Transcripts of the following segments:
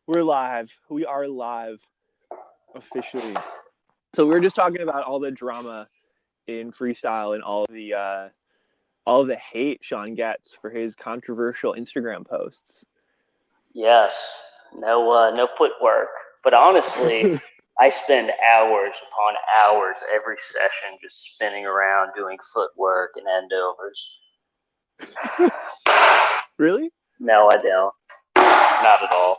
We're live. We are live officially. So we were just talking about all the drama in freestyle and all of the hate Sean gets for his controversial Instagram posts. Yes, no footwork. But honestly, I spend hours upon hours every session just spinning around doing footwork and endovers. Really? No, I don't. Not at all.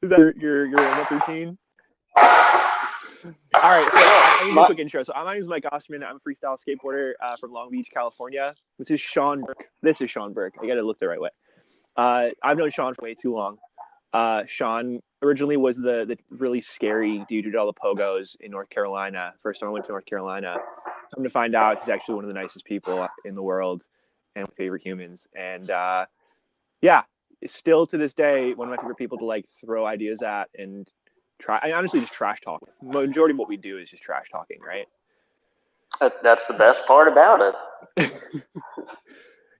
Is that your warm-up routine? All right, so I need a quick intro. So my name is Mike Osterman. I'm a freestyle skateboarder from Long Beach, California. This is Sean Burke. This is Sean Burke. I got to look the right way. I've known Sean for way too long. Sean originally was the really scary dude who did all the pogos in North Carolina. First time I went to North Carolina. Come to find out, he's actually one of the nicest people in the world and my favorite humans. And yeah, still to this day, one of my favorite people to like throw ideas at and try. I honestly just trash talk. Majority of what we do is just trash talking, right? That's the best part about it.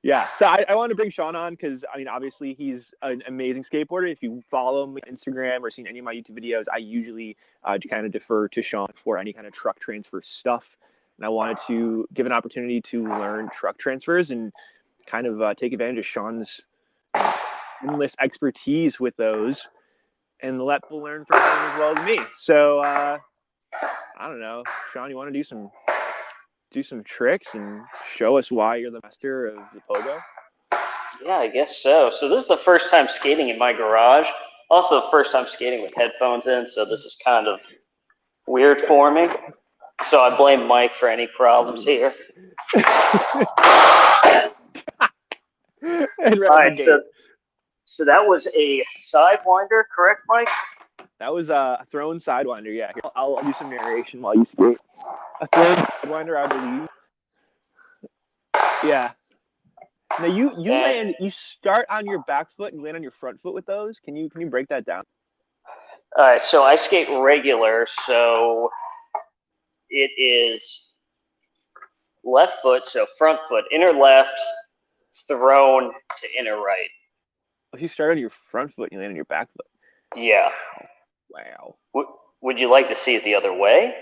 Yeah, so I want to bring Sean on because, I mean, obviously he's an amazing skateboarder. If you follow him on Instagram or seen any of my YouTube videos, I usually kind of defer to Sean for any kind of truck transfer stuff. And I wanted to give an opportunity to learn truck transfers and kind of take advantage of Sean's endless expertise with those and let people learn from him as well as me. So, I don't know, Sean, you want to do some tricks and show us why you're the master of the pogo? Yeah, I guess so. So this is the first time skating in my garage. Also, first time skating with headphones in, so this is kind of weird for me. So I blame Mike for any problems here. And all right, so that was a Sidewinder, correct, Mike? That was a thrown Sidewinder, yeah. Here, I'll do some narration while you skate. A thrown Sidewinder, I believe. Yeah. Now you start on your back foot and land on your front foot with those. Can you break that down? All right, so I skate regular, so it is left foot, so front foot, inner left, thrown to inner right. If you start on your front foot and you land on your back foot. Yeah. Wow. Would you like to see it the other way?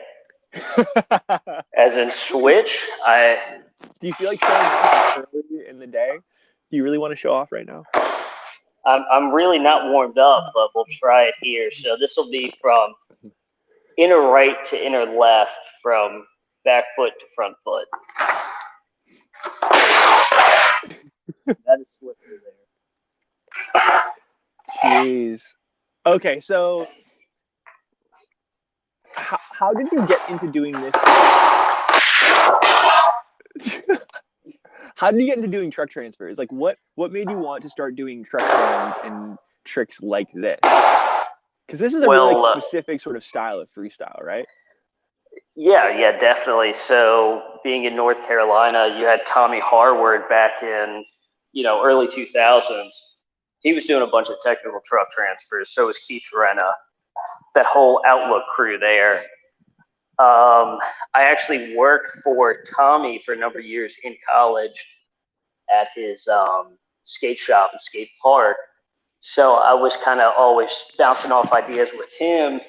As in switch? Do you feel like showing off early in the day? Do you really want to show off right now? I'm really not warmed up, but we'll try it here. So this will be from inner right to inner left, from back foot to front foot. That is slippery there. Jeez. Okay, so how did you get into doing this? How did you get into doing truck transfers? Like, what made you want to start doing truck trans and tricks like this? Because this is a really specific sort of style of freestyle, right? Yeah, definitely. So being in North Carolina, you had Tommy Harward back in, early 2000s. He was doing a bunch of technical truck transfers. So was Keith Renna, that whole Outlook crew there. I actually worked for Tommy for a number of years in college at his skate shop and skate park. So I was kind of always bouncing off ideas with him.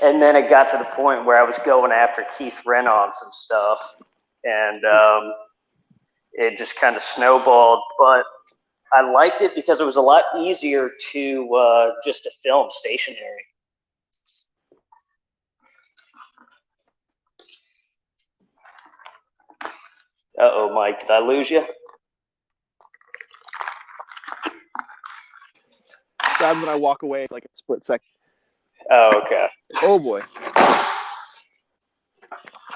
And then it got to the point where I was going after Keith Renna on some stuff. And it just kind of snowballed. But I liked it because it was a lot easier to just to film stationary. Uh-oh, Mike, did I lose you? Sad when I walk away like a split second. Oh, okay. Oh, boy.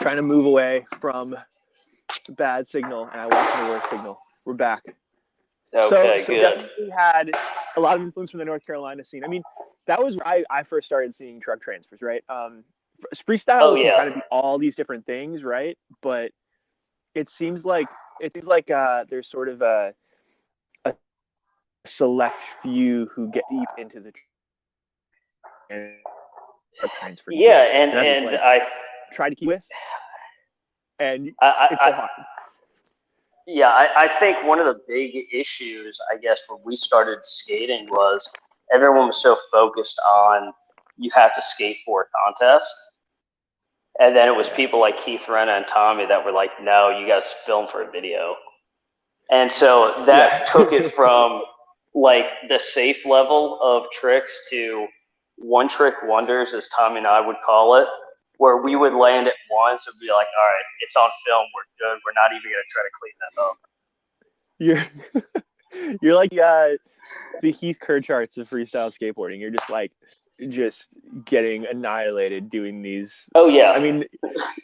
Trying to move away from bad signal, and I walk into worse signal. We're back. Okay, so good. Definitely had a lot of influence from the North Carolina scene. I mean, that was where I first started seeing truck transfers, right? Freestyle can kind of be all these different things, right? But it seems like there's sort of a select few who get deep into the truck transfer. Yeah, and I try to keep with, and it's so hard. Yeah, I think one of the big issues, I guess, when we started skating was everyone was so focused on you have to skate for a contest. And then it was people like Keith Renna and Tommy that were like, no, you guys film for a video. And so that took it from like the safe level of tricks to one trick wonders, as Tommy and I would call it, where we would land it once and be like, all right, it's on film, we're good. We're not even going to try to clean that You're you're like the Heath Kircharts of freestyle skateboarding. You're just getting annihilated doing these. Oh yeah. I mean,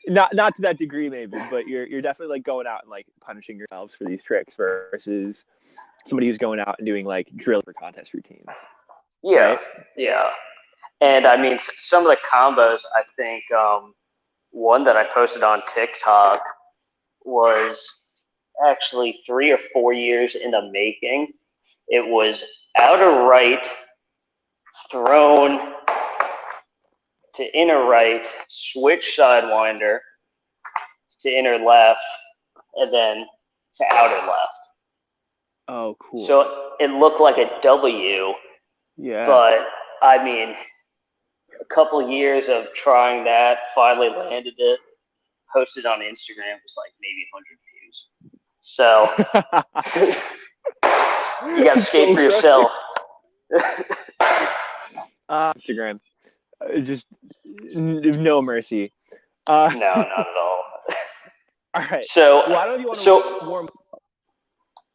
not to that degree maybe, but you're definitely like going out and like punishing yourselves for these tricks versus somebody who's going out and doing like drill for contest routines. Yeah, right? yeah. And I mean, some of the combos, I think one that I posted on TikTok was actually 3 or 4 years in the making. It was outer right, thrown to inner right, switch sidewinder to inner left, and then to outer left. Oh, cool. So it looked like a W. Yeah. But I mean, a couple of years of trying that, finally landed it, posted on Instagram, it was like maybe 100 views. So you got to skate for yourself. Instagram, just no mercy. No, not at all. All right. So why don't you want to warm?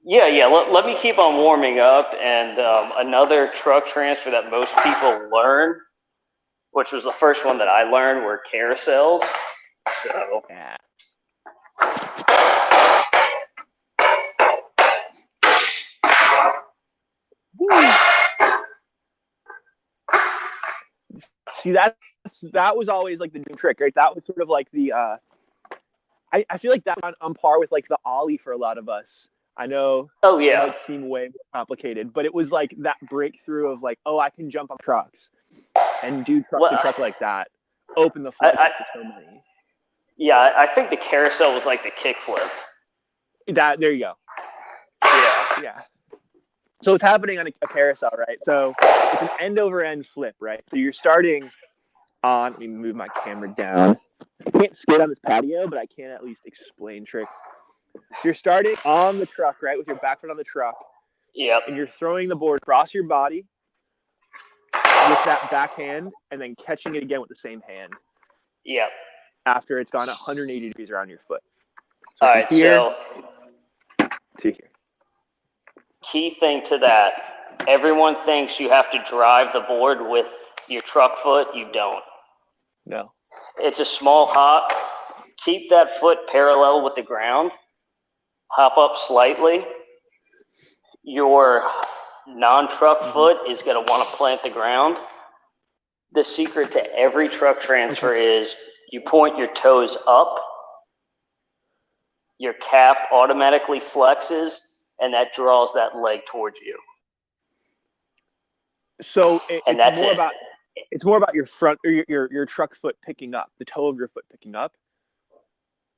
Yeah. Let me keep on warming up. And another truck transfer that most people learn, which was the first one that I learned, were carousels. So. Yeah. See, that was always like the new trick, right? That was sort of like the I feel like that's on par with like the ollie for a lot of us. I know. Oh yeah. It might seem way more complicated, but it was like that breakthrough of like, oh, I can jump on trucks and do truck to truck like that. Open the floodgates to so many. Yeah, I think the carousel was like the kickflip. There you go. Yeah. So it's happening on a carousel, right? So it's an end over end flip, right? So you're starting on. Let me move my camera down. I can't skate on this patio, but I can at least explain tricks. So you're starting on the truck, right, with your back foot on the truck. Yep. And you're throwing the board across your body with that back hand, and then catching it again with the same hand. Yep. After it's gone 180 degrees around your foot. So all right. So to here. Key thing to that: everyone thinks you have to drive the board with your truck foot. You don't. No. It's a small hop. Keep that foot parallel with the ground. Hop up slightly. Your non-truck foot is going to want to plant the ground. The secret to every truck transfer is you point your toes up. Your calf automatically flexes, and that draws that leg towards you. So it's more about your front or your truck foot picking up, the toe of your foot picking up.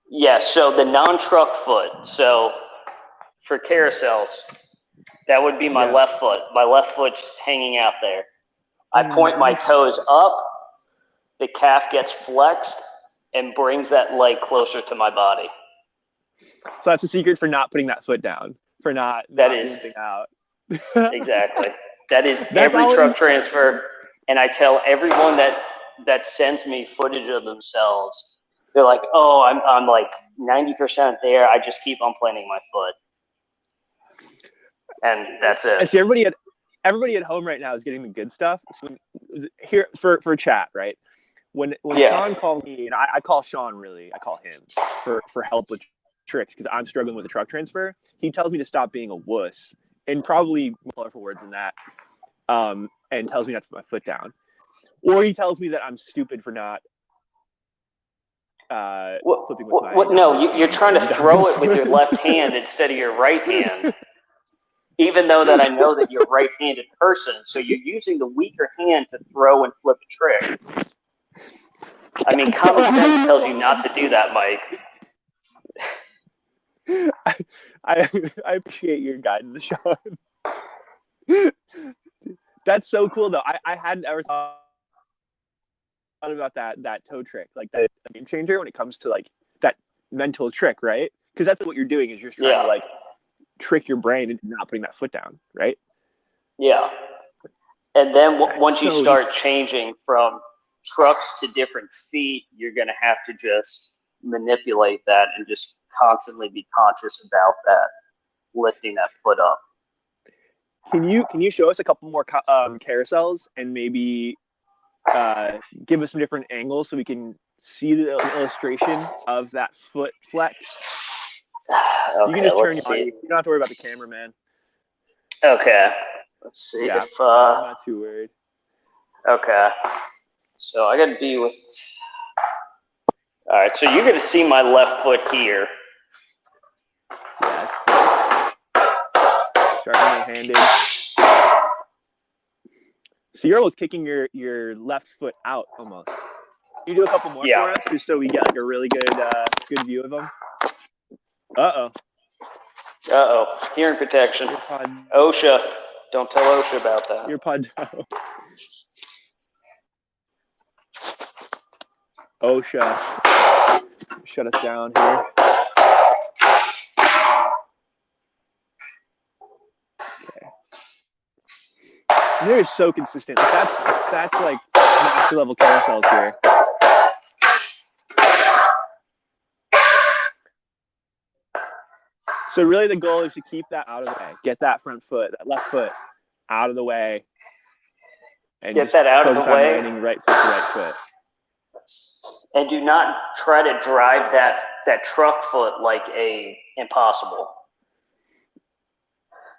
Yes, so the non-truck foot. So for carousels, that would be my left foot. My left foot's hanging out there. I point my toes up, the calf gets flexed, and brings that leg closer to my body. So that's the secret for not putting that foot down, for not limping out. Exactly. That is every truck transfer, and I tell everyone that sends me footage of themselves, they're like, oh, I'm like 90% there. I just keep on planting my foot. And that's it. I see everybody at home right now is getting the good stuff. So here for chat, right? When Sean called me, and I call Sean really, I call him for help with tricks because I'm struggling with a truck transfer. He tells me to stop being a wuss, and probably more colorful words than that, and tells me not to put my foot down. Or he tells me that I'm stupid for not flipping with my... No, you're trying to throw it with your left hand instead of your right hand. Even though that I know that you're a right-handed person, so you're using the weaker hand to throw and flip a trick. I mean, common sense tells you not to do that, Mike. I, I appreciate your guidance, Sean. That's so cool though. I hadn't ever thought about that toe trick, like that game changer when it comes to like that mental trick, right? Because that's what you're doing is you're just trying to like trick your brain into not putting that foot down, right? Yeah. And then once you so start changing from trucks to different feet, you're going to have to just manipulate that and just constantly be conscious about that, lifting that foot up. Can you show us a couple more carousels and maybe give us some different angles so we can see the illustration of that foot flex? Okay, you can just turn your body. You don't have to worry about the camera, man. Okay. Let's see if I'm not too worried. Okay. So I gotta be with. All right. So you're gonna see my left foot here. Yeah. Starting one-handed. So you're almost kicking your left foot out almost. Can you do a couple more for us, just so we get like a really good view of them? Hearing protection. OSHA. Don't tell OSHA about that. Your pod. OSHA. Shut us down here. Okay. And they're so consistent. Like that's like master level carousels here. So really the goal is to keep that out of the way. Get that front foot, that left foot out of the way. And get that out of the way. Landing right foot to right foot. And do not try to drive that truck foot like a impossible.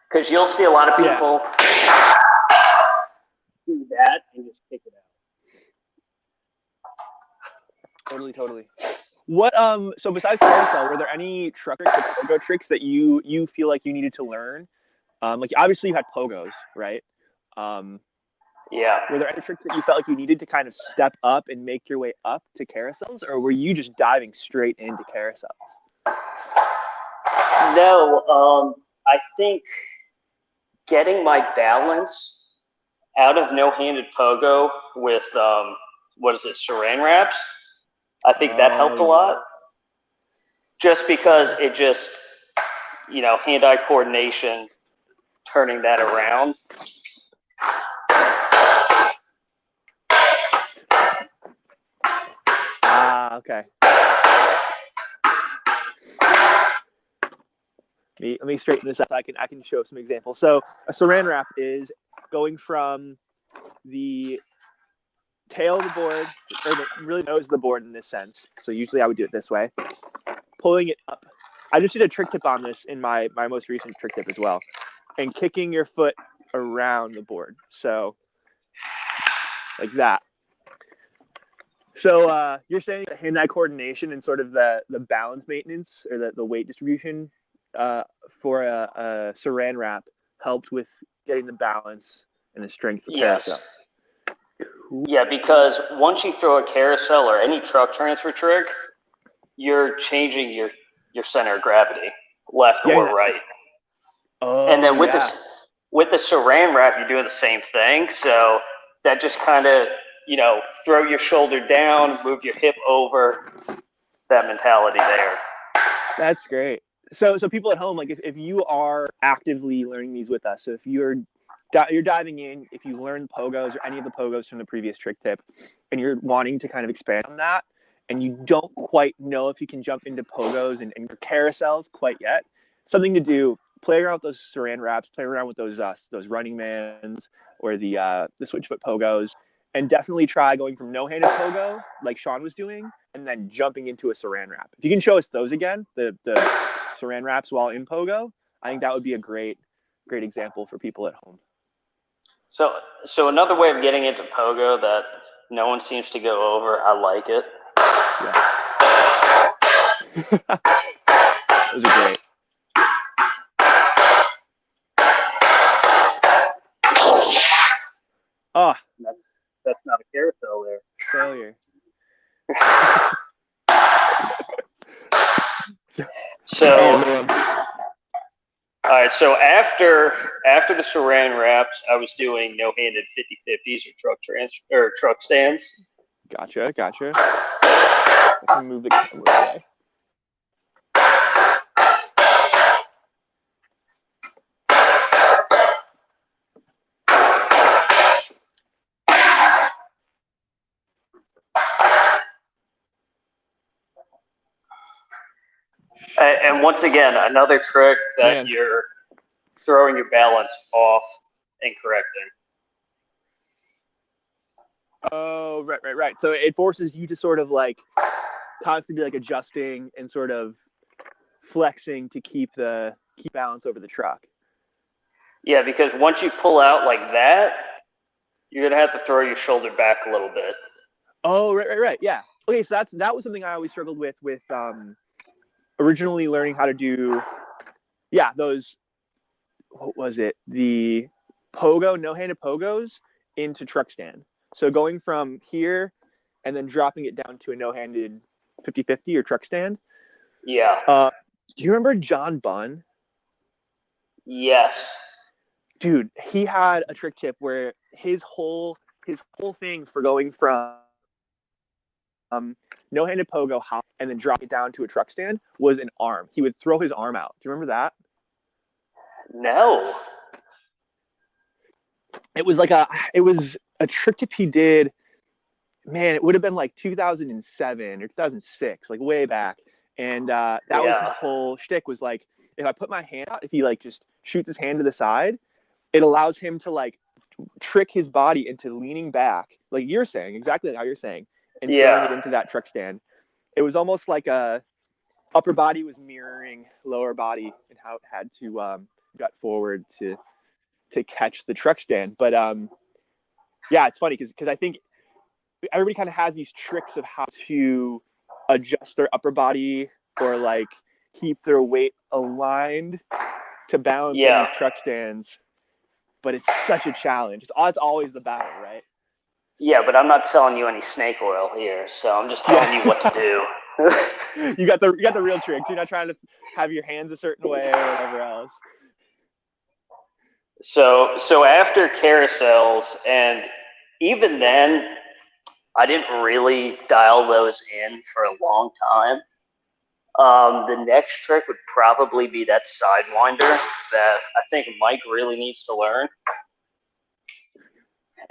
Because you'll see a lot of people do that and just kick it out. Totally. What so besides carousel, were there any truck tricks or pogo tricks that you feel like you needed to learn? Like obviously you had pogos, right? Yeah. Were there any tricks that you felt like you needed to kind of step up and make your way up to carousels, or were you just diving straight into carousels? No, I think getting my balance out of no-handed pogo with saran wraps, I think that helped a lot. Just because it just, hand-eye coordination, turning that around. Okay. Let me straighten this up. I can show some examples. So a saran wrap is going from the tail of the board, or the really nose of the board in this sense. So usually I would do it this way, pulling it up. I just did a trick tip on this in my most recent trick tip as well, and kicking your foot around the board. So like that. So you're saying the hand-eye coordination and sort of the balance maintenance or the weight distribution for a saran wrap helped with getting the balance and the strength of carousel. Cool. Yeah, because once you throw a carousel or any truck transfer trick, you're changing your center of gravity, left or right. And then with the saran wrap, you're doing the same thing. So that just kind of, throw your shoulder down, move your hip over, that mentality there. That's great. So people at home, like if you are actively learning these with us, so if you're diving in, if you learn pogos or any of the pogos from the previous trick tip, and you're wanting to kind of expand on that, and you don't quite know if you can jump into pogos and your carousels quite yet, something to do, play around with those saran wraps, play around with those running mans or the switchfoot pogos, and definitely try going from no-handed pogo, like Sean was doing, and then jumping into a saran wrap. If you can show us those again, the saran wraps while in pogo, I think that would be a great example for people at home. So another way of getting into pogo that no one seems to go over, I like it. Yeah. Those are great. Oh, that's not a carousel there. Failure. So, man. all right. So after the saran wraps, I was doing no-handed 50-50s or truck stands. Gotcha. I can move the camera away. And once again, another trick that you're throwing your balance off and correcting. Oh, right. So it forces you to sort of like constantly like adjusting and sort of flexing to keep balance over the truck. Yeah, because once you pull out like that, you're gonna have to throw your shoulder back a little bit. Oh, right. Yeah. Okay, so that was something I always struggled with originally learning how to do. Yeah, those. What was it? The no-handed pogos into truck stand. So going from here and then dropping it down to a no-handed 50-50 or truck stand. Yeah. Do you remember John Bunn? Yes. Dude, he had a trick tip where his whole thing for going from no-handed pogo hop and then drop it down to a truck stand was an arm. He would throw his arm out. Do you remember that? No. It was a trick tip he did. Man, it would have been like 2007 or 2006, like way back. And that was his whole shtick, was like, if I put my hand out, if he like just shoots his hand to the side, it allows him to like trick his body into leaning back, like you're saying, exactly like how you're saying, and throwing it into that truck stand. It was almost like upper body was mirroring lower body and how it had to gut forward to catch the truck stand. But yeah, it's funny because I think everybody kind of has these tricks of how to adjust their upper body or like keep their weight aligned to balance on these truck stands. But it's such a challenge. It's always the battle, right? Yeah, but I'm not selling you any snake oil here, so I'm just telling you what to do. You got the real tricks. You're not trying to have your hands a certain way or whatever else. So after carousels, and even then, I didn't really dial those in for a long time. The next trick would probably be that Sidewinder that I think Mike really needs to learn.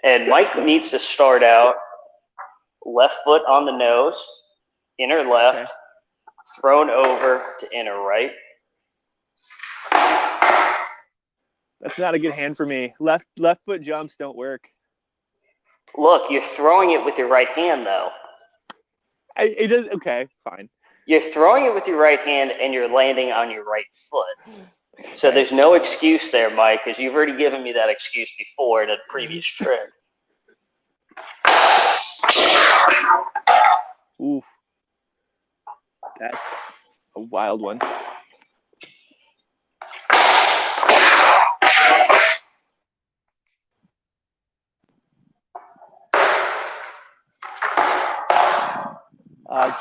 And Mike needs to start out left foot on the nose, inner left, thrown over to inner right. That's not a good hand for me. Left foot jumps don't work. Look, you're throwing it with your right hand, though. It does. Okay, fine. You're throwing it with your right hand, and you're landing on your right foot. So there's no excuse there, Mike, because you've already given me that excuse before in a previous trick. Oof. That's a wild one.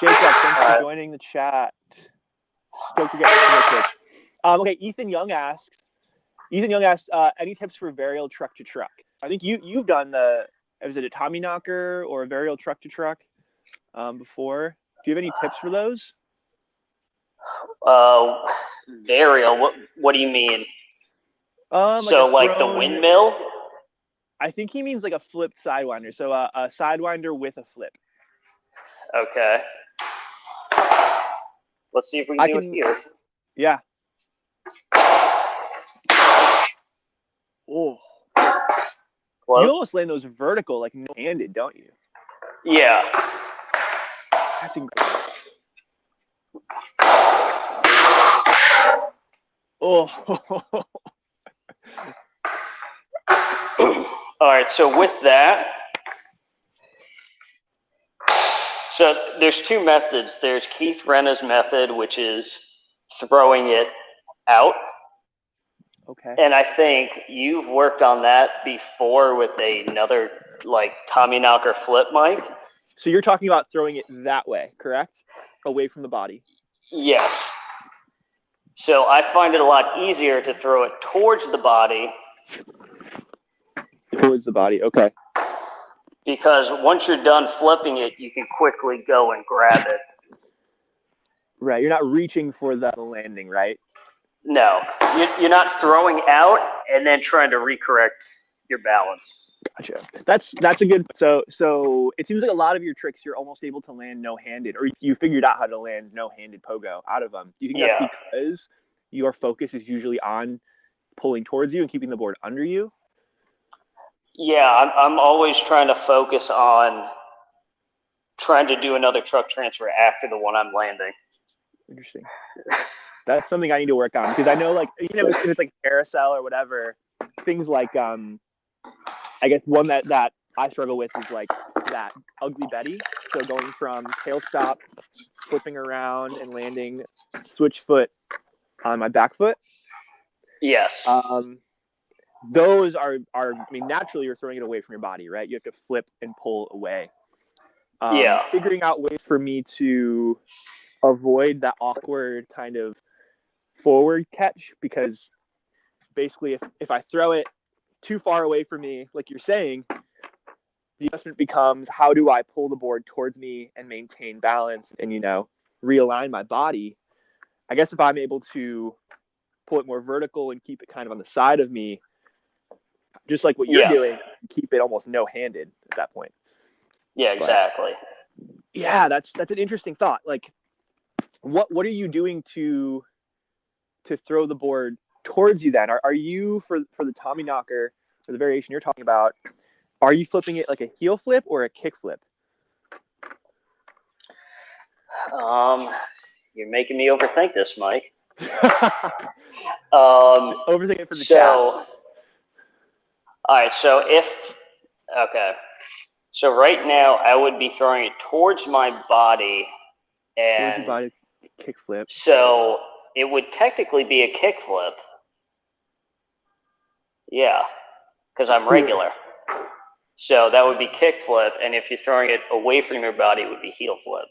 Jacob, thanks for joining the chat. Stoked to get this. Okay, Ethan Young asked, any tips for varial truck to truck? I think you've done is it a Tommy knocker or a varial truck to truck before? Do you have any tips for those? Varial. What do you mean? Like the windmill? I think he means like a flipped Sidewinder. So a Sidewinder with a flip. Okay. Let's see if we can do it here. Yeah. Oh. Close. You almost land those vertical, like no-handed, don't you? Yeah. That's incredible. Oh. All right, so with that, so there's two methods. There's Keith Renna's method, which is throwing it out. Okay. And I think you've worked on that before with another like Tommy knocker flip, Mike. So you're talking about throwing it that way, correct? Away from the body. Yes. So I find it a lot easier to throw it towards the body. Towards the body, okay. Because once you're done flipping it, you can quickly go and grab it. Right, you're not reaching for the landing, right? No, you're not throwing out and then trying to recorrect your balance. Gotcha. That's a good. So it seems like a lot of your tricks you're almost able to land no-handed, or you figured out how to land no-handed pogo out of them. Do you think that's because your focus is usually on pulling towards you and keeping the board under you? Yeah, I'm always trying to focus on trying to do another truck transfer after the one I'm landing. Interesting. That's something I need to work on, because I know, like, even if it's like carousel or whatever, things like I guess one that I struggle with is like that ugly Betty. So going from tail stop, flipping around and landing switch foot on my back foot. Yes. Those are I mean, naturally you're throwing it away from your body, right? You have to flip and pull away. Figuring out ways for me to avoid that awkward kind of forward catch, because basically if I throw it too far away from me, like you're saying, the adjustment becomes, how do I pull the board towards me and maintain balance and, realign my body? I guess if I'm able to pull it more vertical and keep it kind of on the side of me, just like what you're doing, keep it almost no-handed at that point. Yeah, exactly. But, yeah, that's an interesting thought. Like, what are you doing to throw the board towards you then? Are you, for the Tommy knocker, or the variation you're talking about, are you flipping it like a heel flip or a kick flip? You're making me overthink this, Mike. Overthink it for the chat. All right, so so right now I would be throwing it towards my body, and towards your body, kick flip. So it would technically be a kick flip. Yeah, because I'm regular. So that would be kick flip, and if you're throwing it away from your body, it would be heel flip.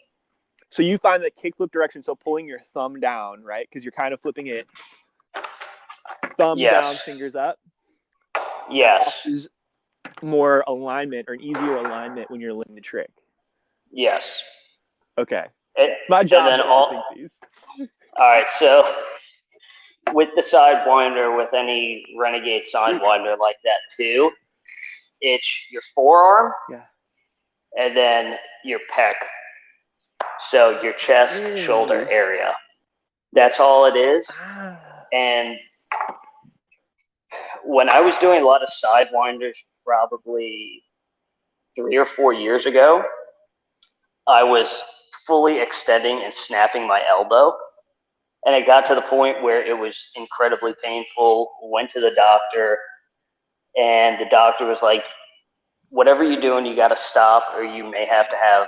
So you find the kick flip direction, so pulling your thumb down, right? Because you're kind of flipping it thumb down, fingers up. Yes. Is more alignment, or an easier alignment when you're learning the trick. Yes. Okay. It's my job to think these. All right, so with the Sidewinder, with any Renegade Sidewinder like that too, it's your forearm, and then your pec. So your chest, shoulder area. That's all it is. And when I was doing a lot of Sidewinders, probably 3 or 4 years ago, I was fully extending and snapping my elbow. And it got to the point where it was incredibly painful. Went to the doctor, and the doctor was like, whatever you're doing, you got to stop, or you may have to have,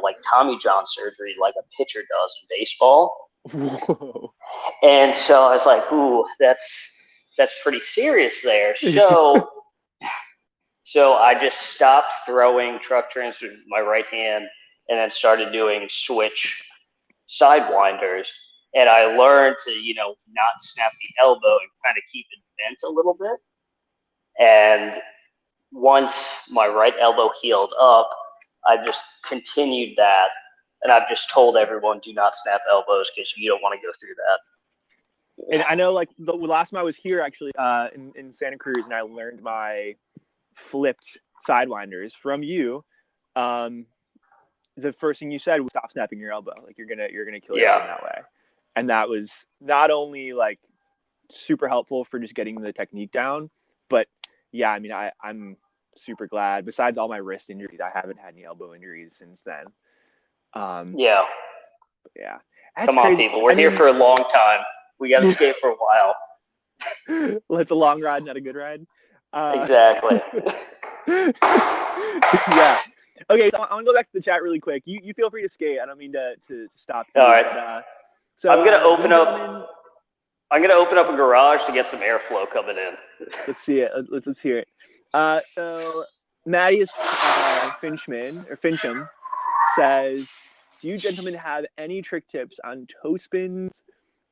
like Tommy John surgery, like a pitcher does in baseball. Whoa. And so I was like, ooh, that's pretty serious there. So, so I just stopped throwing truck transfers with my right hand, and then started doing switch Sidewinders. And I learned to, not snap the elbow and kind of keep it bent a little bit. And once my right elbow healed up, I just continued that. And I've just told everyone, do not snap elbows, because you don't want to go through that. And I know, like, the last time I was here, actually, in Santa Cruz, and I learned my flipped Sidewinders from you, the first thing you said was stop snapping your elbow. Like, you're gonna kill your elbow that way. And that was not only, like, super helpful for just getting the technique down, but yeah, I mean, I'm super glad. Besides all my wrist injuries, I haven't had any elbow injuries since then. Yeah. Come on, people. We're here for a long time. We got to skate for a while. Well, it's a long ride, not a good ride. Exactly. Yeah. Okay, so I want to go back to the chat really quick. You feel free to skate. I don't mean to stop you. All right. But, so I'm gonna open up a garage to get some airflow coming in. Let's see it. Let's hear it. So Mattias Fincham says, do you gentlemen have any trick tips on toe spins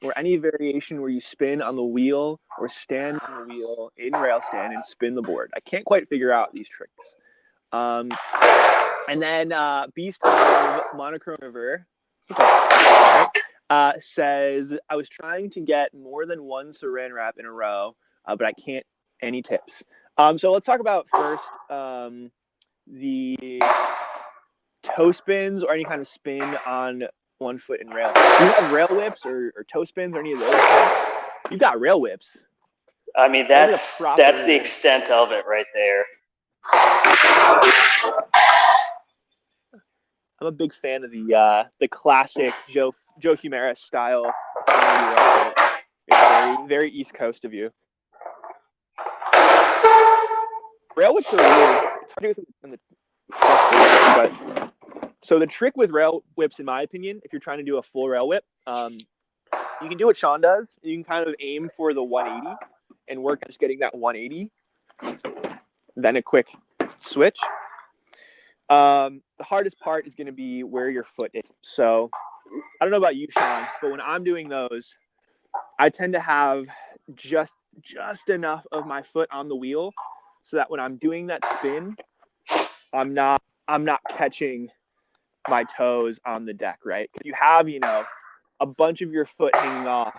or any variation where you spin on the wheel or stand on the wheel in rail stand and spin the board. I can't quite figure out these tricks. And then Beast of Monochrome River says, I was trying to get more than one saran wrap in a row, but I can't. Any tips? So let's talk about first the toe spins or any kind of spin on one foot in rail. Do you have rail whips or toe spins or any of those things? You've got rail whips. I mean, that's the extent of it right there. I'm a big fan of the classic Joe Humaris style. It's very, very East Coast of you. Rail whips are weird. It's hard to do in the but so the trick with rail whips, in my opinion, if you're trying to do a full rail whip, you can do what Sean does. You can kind of aim for the 180 and work on just getting that 180, then a quick switch. The hardest part is going to be where your foot is. So I don't know about you, Sean, but when I'm doing those, I tend to have just enough of my foot on the wheel so that when I'm doing that spin, I'm not catching my toes on the deck, right? If you have, a bunch of your foot hanging off,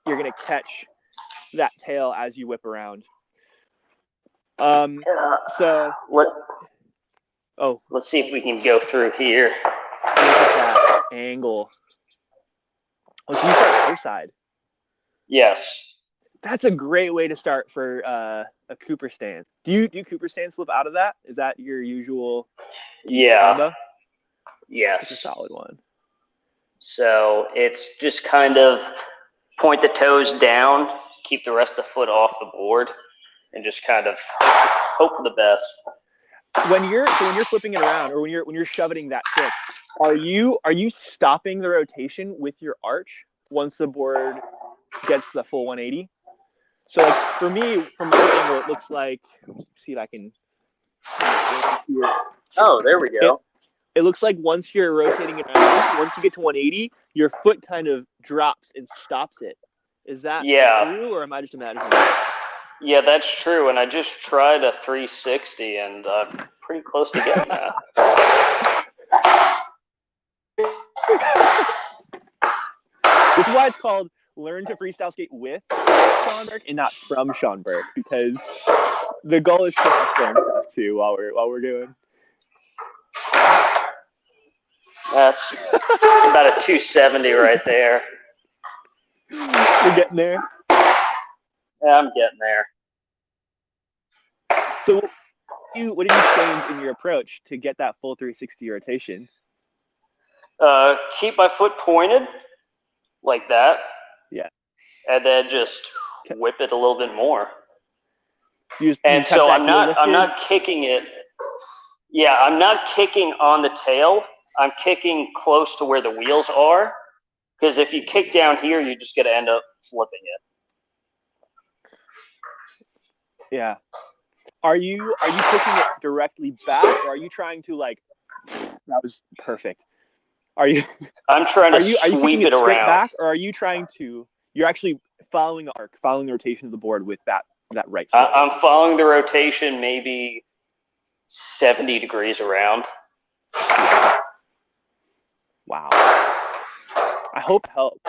you're going to catch that tail as you whip around. Let's see if we can go through here. Look at that angle. Oh, so you start other side. Yes. That's a great way to start for a Cooper stance. Do you Cooper stance flip out of that? Is that your usual combo? Yes. It's a solid one. So it's just kind of point the toes down, keep the rest of the foot off the board, and just kind of hope for the best. When you're flipping it around, or when you're shoving that trick, are you stopping the rotation with your arch once the board gets the full 180? So like for me, from my angle, it looks like, see if I can. Oh, there we go. It looks like once you're rotating it around, once you get to 180, your foot kind of drops and stops it. Is that true, or am I just imagining that? Yeah, that's true. And I just tried a 360, and I'm pretty close to getting that. This is why it's called Learn to Freestyle Skate with Sean Burke and not from Sean Burke, because the goal is to learn stuff too while we're doing. That's about a 270 right there. You're getting there? Yeah, I'm getting there. So what did you change in your approach to get that full 360 rotation? Keep my foot pointed like that. Yeah. And then just whip it a little bit more. So I'm not kicking it. Yeah, I'm not kicking on the tail. I'm kicking close to where the wheels are. Because if you kick down here, you're just going to end up flipping it. Yeah. Are you kicking it directly back, or are you trying to that was perfect? I'm trying to sweep it around back, or are you you're actually following the arc, following the rotation of the board with that right foot? I'm following the rotation maybe 70 degrees around. Wow. I hope it helps.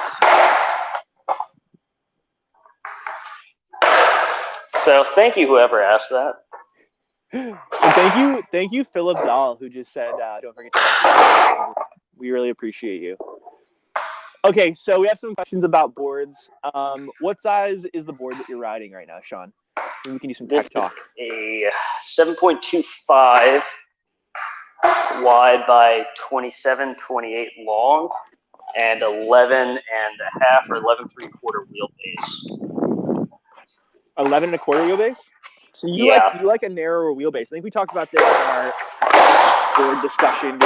So thank you, whoever asked that. And thank you, Philip Dahl, who just said, don't forget to we really appreciate you. Okay, so we have some questions about boards. What size is the board that you're riding right now, Sean? And we can do some tech talk. A 7.25 wide by 27, 28 long, and 11.5 or 11.75 wheelbase. 11.25 wheelbase? So you like a narrower wheelbase. I think we talked about this in our board discussion.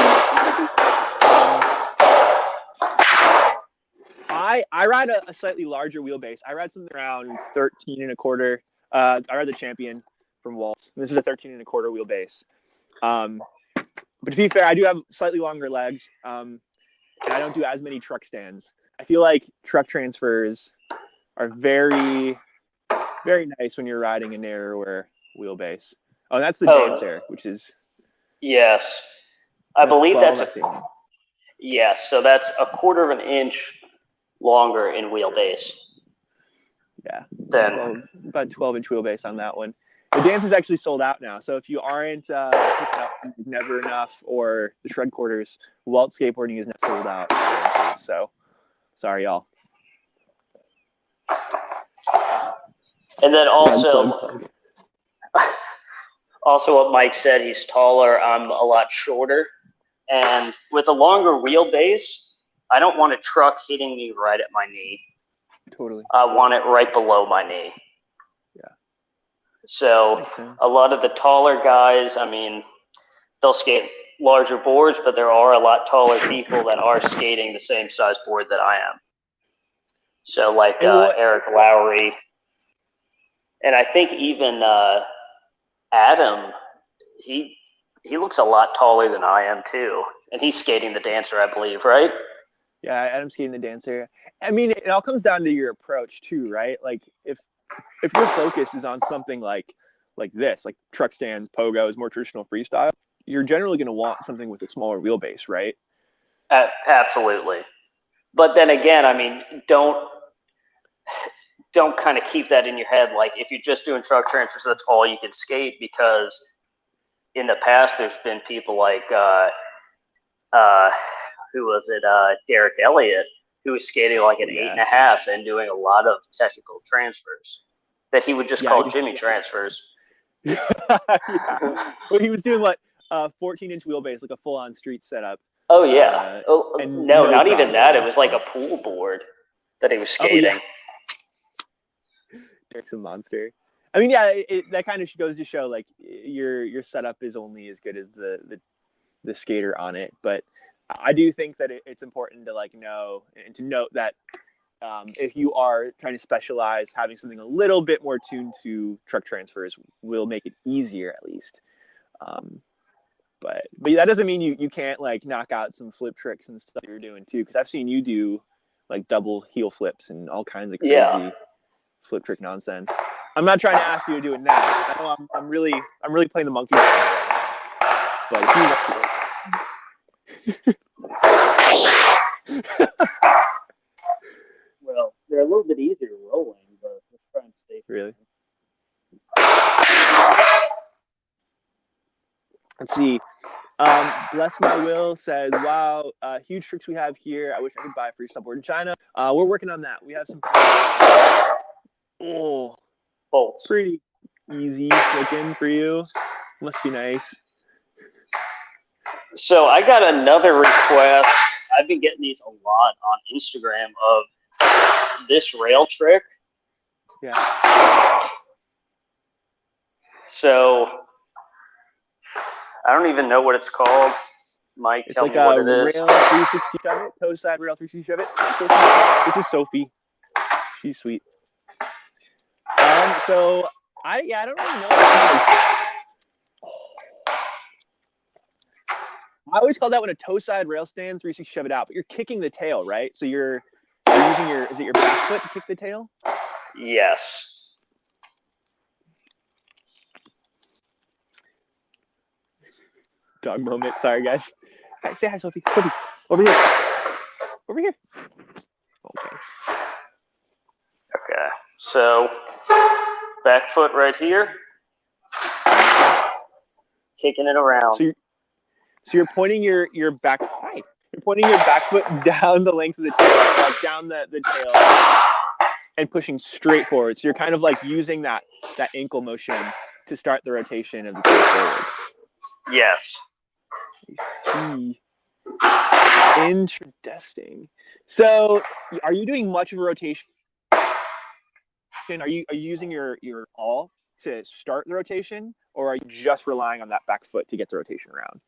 I ride a slightly larger wheelbase. I ride something around 13.25. I ride the Champion from Waltz. This is a 13.25 wheelbase. But to be fair, I do have slightly longer legs, and I don't do as many truck stands. I feel like truck transfers are very, very nice when you're riding a narrower wheelbase. Oh, that's the Dancer, which is yes, I believe 12, that's yes. So that's a quarter of an inch longer in wheelbase. Yeah, Then about 12-inch wheelbase on that one. The Dancer's actually sold out now, so if you aren't picking up Never Enough or the Shred Quarters, Walt Skateboarding is now sold out. So sorry, y'all. And then also what Mike said, he's taller. I'm a lot shorter, and with a longer wheelbase, I don't want a truck hitting me right at my knee. Totally. I want it right below my knee. Yeah. So a lot of the taller guys, I mean, they'll skate larger boards, but there are a lot taller people that are skating the same size board that I am. So like Eric Lowry, and I think even Adam, he looks a lot taller than I am too, and he's skating the Dancer, I believe, right? Yeah, Adam's skating the Dancer. I mean, it all comes down to your approach too, right? Like if your focus is on something like this, like truck stands, pogos, more traditional freestyle, you're generally going to want something with a smaller wheelbase, right? Absolutely. But then again, I mean, don't kind of keep that in your head. Like if you're just doing truck transfers, that's all you can skate, because in the past there's been people like who was it? Derek Elliott, who was skating like an 8.5 and doing a lot of technical transfers that he would just call Jimmy transfers. Yeah. Well, he was doing what 14-inch wheelbase, like a full-on street setup. Oh yeah. No, not even that. It was like a pool board that he was skating. Oh, yeah. Derek's a monster. I mean, yeah, that kind of goes to show like your setup is only as good as the skater on it. But I do think that it's important to like know and to note that if you are trying to specialize, having something a little bit more tuned to truck transfers will make it easier at least. But that doesn't mean you can't like knock out some flip tricks and stuff you're doing too, because I've seen you do like double heel flips and all kinds of crazy flip trick nonsense. I'm not trying to ask you to do it now. I know I'm really playing the monkey right now. But if you want to. Well, they're a little bit easier rolling, but let's try and stay. Really? Let's see. Bless My Will says, wow, huge tricks we have here. I wish I could buy a freestyle board in China. We're working on that. We have some pretty easy looking for you. Must be nice. So I got another request. I've been getting these a lot on Instagram of this rail trick. Yeah. So I don't even know what it's called. Mike, tell me what it is. Rail 360 shove it, toe side rail 360 shove it. This is Sophie. She's sweet. So I don't really know. I always call that one a toe side rail stand 360 shove it out, but you're kicking the tail, right? So you're using is it your back foot to kick the tail? Yes. Dog moment. Sorry, guys. Hi, say hi, Sophie. Sophie, over here. Over here. Okay. Okay. So back foot right here. Kicking it around. So you're pointing your back. Hi. You're pointing your back foot down the length of the tail, like down the tail, and pushing straight forward. So you're kind of like using that ankle motion to start the rotation of the tail forward. Yes. Interesting. So, are you doing much of a rotation? Are you using your all to start the rotation, or are you just relying on that back foot to get the rotation around?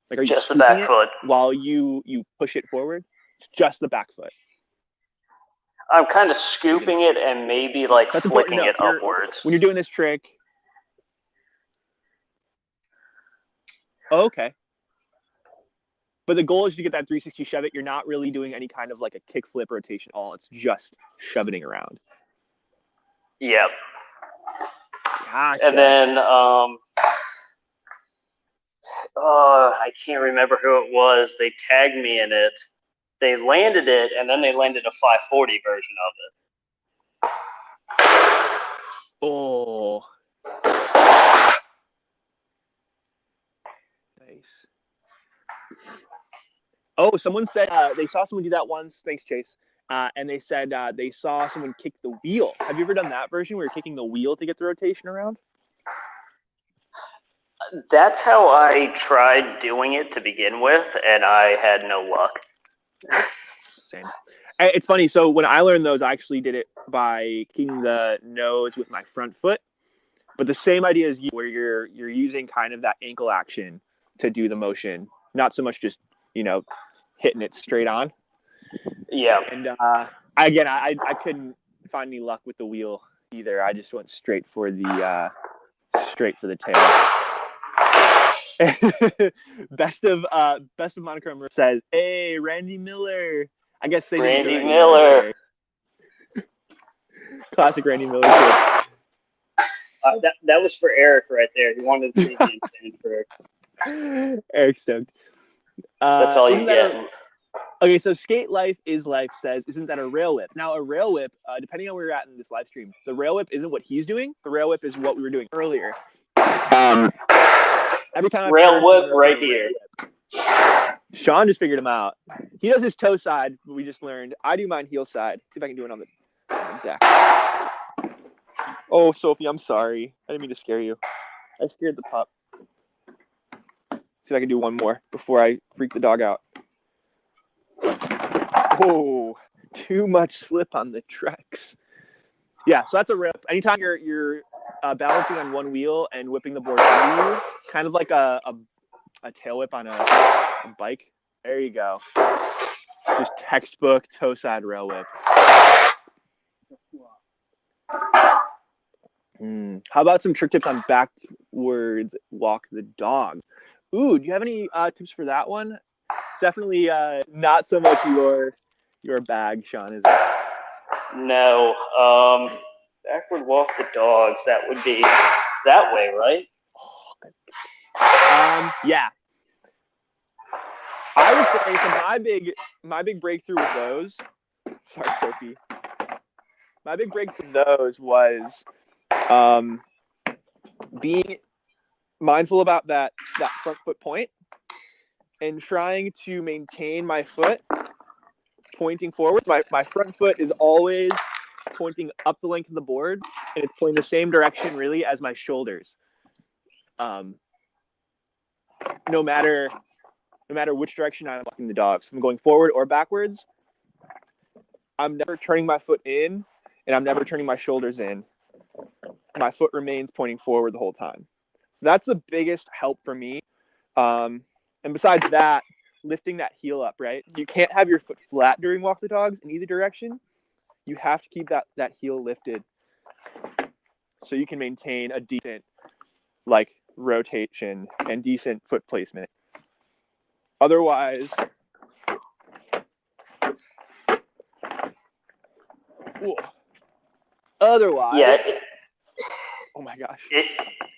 Like, are you just the back foot while you push it forward? It's just the back foot. I'm kind of scooping it and maybe like flicking it upwards. When you're doing this trick. Oh, okay. But the goal is to get that 360 shove it. You're not really doing any kind of like a kick flip rotation at all. It's just shoving it around. Yep. Gotcha. And then I can't remember who it was. They tagged me in it. They landed it, and then they landed a 540 version of it. Oh. Nice. Oh, someone said they saw someone do that once. Thanks, Chase. And they said they saw someone kick the wheel. Have you ever done that version where you're kicking the wheel to get the rotation around? That's how I tried doing it to begin with, and I had no luck. Same. It's funny. So when I learned those, I actually did it by kicking the nose with my front foot. But the same idea as you, where you're using kind of that ankle action to do the motion, not so much just, you know, hitting it straight on. Yeah. And I couldn't find any luck with the wheel either. I just went straight for the tail. Best of Monochrome says, "Hey, Randy Miller." I guess they Randy Miller. Classic Randy Miller. That was for Eric right there. He wanted to see me in for Eric stoked. That's all you get. Okay, so Skate Life is Life says, isn't that a rail whip? Now, a rail whip, depending on where you're at in this live stream, the rail whip isn't what he's doing. The rail whip is what we were doing earlier. Every time rail whip right here. Sean just figured him out. He does his toe side, but we just learned. I do mine heel side. See if I can do it on the deck. Oh, Sophie, I'm sorry. I didn't mean to scare you. I scared the pup. See if I can do one more before I freak the dog out. Oh, too much slip on the tracks. Yeah, so that's a rip. Anytime you're balancing on one wheel and whipping the board under you, kind of like a tail whip on a bike. There you go. Just textbook toe side rail whip. How about some trick tips on backwards walk the dog? Ooh, do you have any tips for that one? It's definitely not so much your bag, Sean, is it? No. Backward walk the dogs. That would be that way, right? Yeah. I would say so my big breakthrough with those. Sorry, Sophie. My big breakthrough with those was being mindful about that front foot point and trying to maintain my foot pointing forward. My front foot is always pointing up the length of the board, and it's pointing the same direction really as my shoulders. No matter which direction I'm walking the dog. So if I'm going forward or backwards, I'm never turning my foot in, and I'm never turning my shoulders in. My foot remains pointing forward the whole time. So that's the biggest help for me. And besides that, lifting that heel up, right? You can't have your foot flat during walk the dogs in either direction. You have to keep that heel lifted so you can maintain a decent rotation and decent foot placement. Otherwise, yeah. Oh my gosh.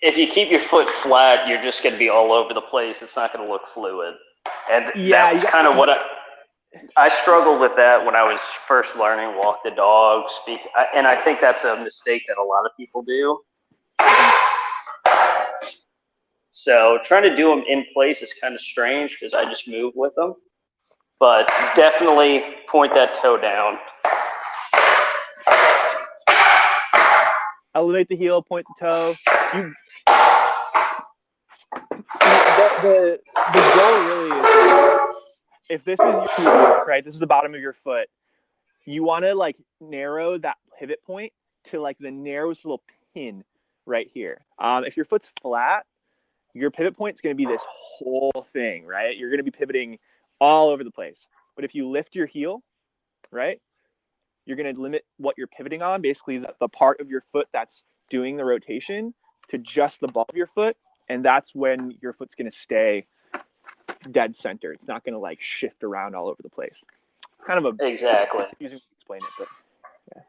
If you keep your foot flat, you're just going to be all over the place. It's not going to look fluid. And that's kind of what I struggled with that when I was first learning walk the dog, speak. And I think that's a mistake that a lot of people do. So trying to do them in place is kind of strange because I just move with them. But definitely point that toe down. Elevate the heel, point the toe. The goal really is, if this is your heel, right, this is the bottom of your foot, you want to narrow that pivot point to the narrowest little pin right here. If your foot's flat, your pivot point is going to be this whole thing, right? You're going to be pivoting all over the place. But if you lift your heel, right, you're going to limit what you're pivoting on, basically the part of your foot that's doing the rotation, to just the ball of your foot, and that's when your foot's going to stay dead center. It's not going to like shift around all over the place. It's kind of a exactly confusing to explain it, but yeah.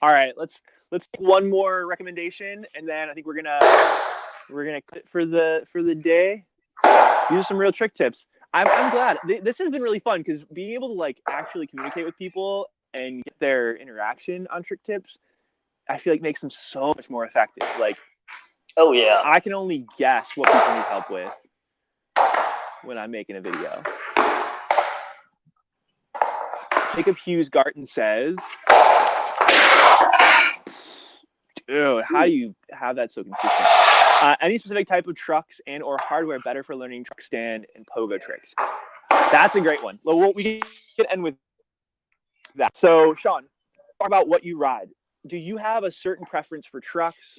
All right, let's take one more recommendation, and then I think we're gonna quit for the day. These are some real trick tips. I'm glad this has been really fun because being able to like actually communicate with people and get their interaction on trick tips, I feel like makes them so much more effective. Like, oh yeah, I can only guess what people need help with when I'm making a video. Jacob Hughes Garten says, dude, how do you have that so consistent? Any specific type of trucks and or hardware better for learning truck stand and pogo tricks? That's a great one. Well, we can end with that. So, Sean, talk about what you ride. Do you have a certain preference for trucks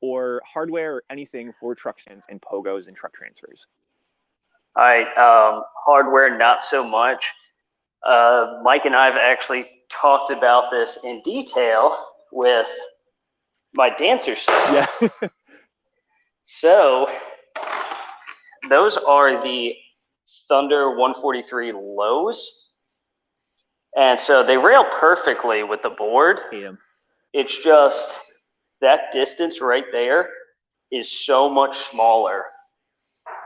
or hardware or anything for truck stands and pogos and truck transfers? All right, hardware, not so much. Mike and I have actually talked about this in detail with my dancer set. Yeah. So those are the Thunder 143 lows. And so they rail perfectly with the board. It's just that distance right there is so much smaller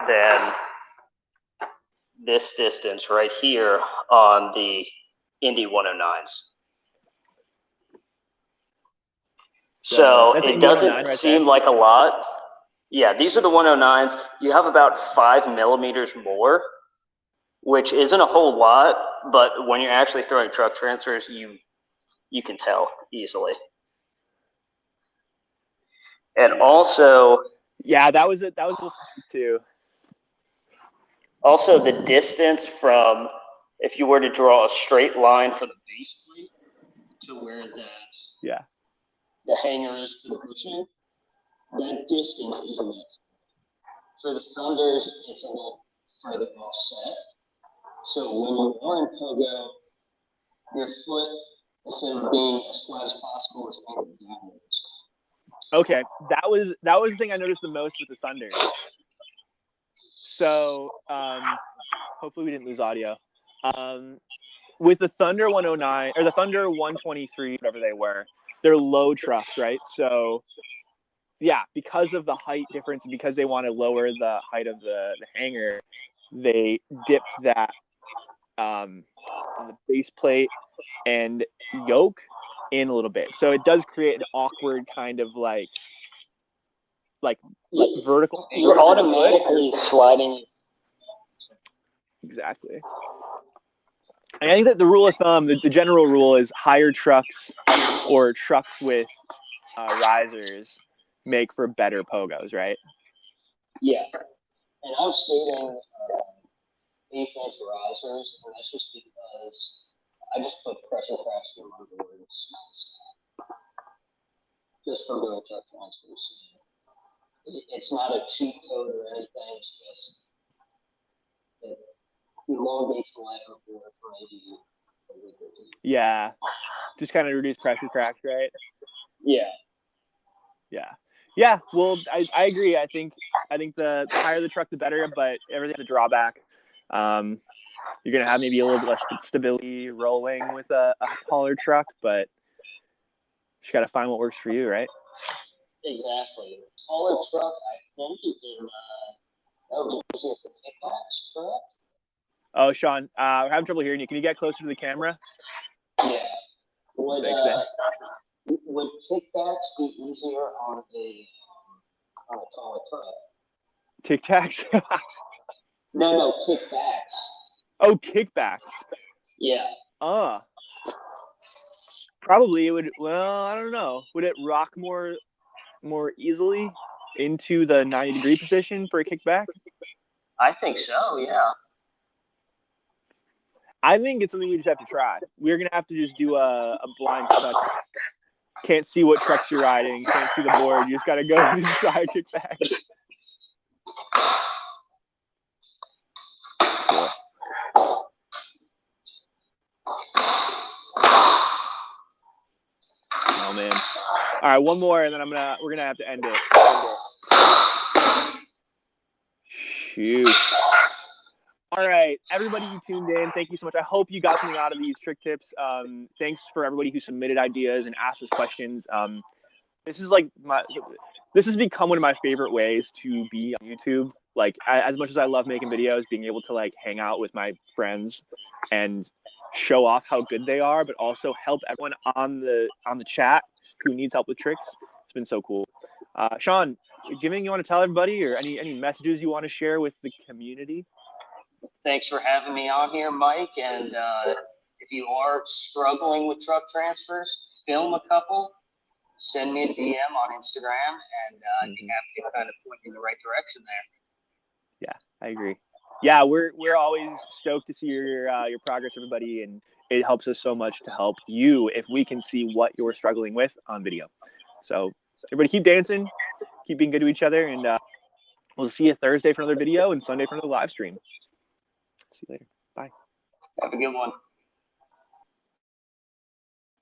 than this distance right here on the Indy 109s. So it doesn't seem like a lot. Yeah, these are the 109s. You have about 5 millimeters more, which isn't a whole lot, but when you're actually throwing truck transfers, you can tell easily. And also, yeah, that was it. That was too. Also, the distance from, if you were to draw a straight line from the base plate to where the hanger is to the bushing, that distance isn't it. For the Thunders, it's a little further offset. So when you are in pogo, your foot, instead of being as flat as possible, is angled downwards. Okay, that was the thing I noticed the most with the Thunders. So hopefully we didn't lose audio. With the Thunder 109 or the Thunder 123, whatever they were, they're low trucks, right? So yeah, because of the height difference, because they want to lower the height of the hanger, they dipped that the base plate and yoke in a little bit. So it does create an awkward kind of like vertical. You're automatically sliding. Exactly. And I think that the rule of thumb, the general rule is higher trucks or trucks with risers make for better pogos, right? Yeah. And I'm stating 8-inch risers, and that's just because I just put pressure cracks in my board and smells. Just from doing truck transfers. It's not a cheat code or anything, it's just it elongates the life of the board for maybe a week or two. Yeah. Just kind of reduce pressure cracks, right? Yeah. Yeah. Yeah. Well, I agree. I think the higher the truck, the better, but everything's a drawback. You're going to have maybe a little bit less stability rolling with a taller truck, but you just got to find what works for you, right? Exactly. Taller truck, I think you can, that would be easier for kickbacks, correct? Oh, Sean, we're having trouble hearing you. Can you get closer to the camera? Yeah. Would kickbacks be easier on a taller truck? Tic Tacs? No, kickbacks. Oh, kickbacks. Yeah. Probably it would. Well, I don't know. Would it rock more easily into the 90-degree position for a kickback? I think so. Yeah. I think it's something we just have to try. We're gonna have to just do a blind touch. Can't see what trucks you're riding. Can't see the board. You just gotta go and try a kickback. man. All right, one more, and then we're gonna have to end it. Shoot. All right, everybody who tuned in, thank you so much. I hope you got something out of these trick tips. Thanks for everybody who submitted ideas and asked us questions. This has become one of my favorite ways to be on YouTube. Like, as much as I love making videos, being able to like hang out with my friends and show off how good they are, but also help everyone on the chat who needs help with tricks. It's been so cool. Sean, you want to tell everybody, or any messages you want to share with the community? Thanks for having me on here, Mike. And if you are struggling with truck transfers, film a couple, send me a DM on Instagram, and I'd be happy to kind of point you in the right direction there. Yeah, I agree. Yeah, we're always stoked to see your progress, everybody, and it helps us so much to help you if we can see what you're struggling with on video. So everybody keep dancing, keep being good to each other, and we'll see you Thursday for another video and Sunday for another live stream. See you later. Bye. Have a good one.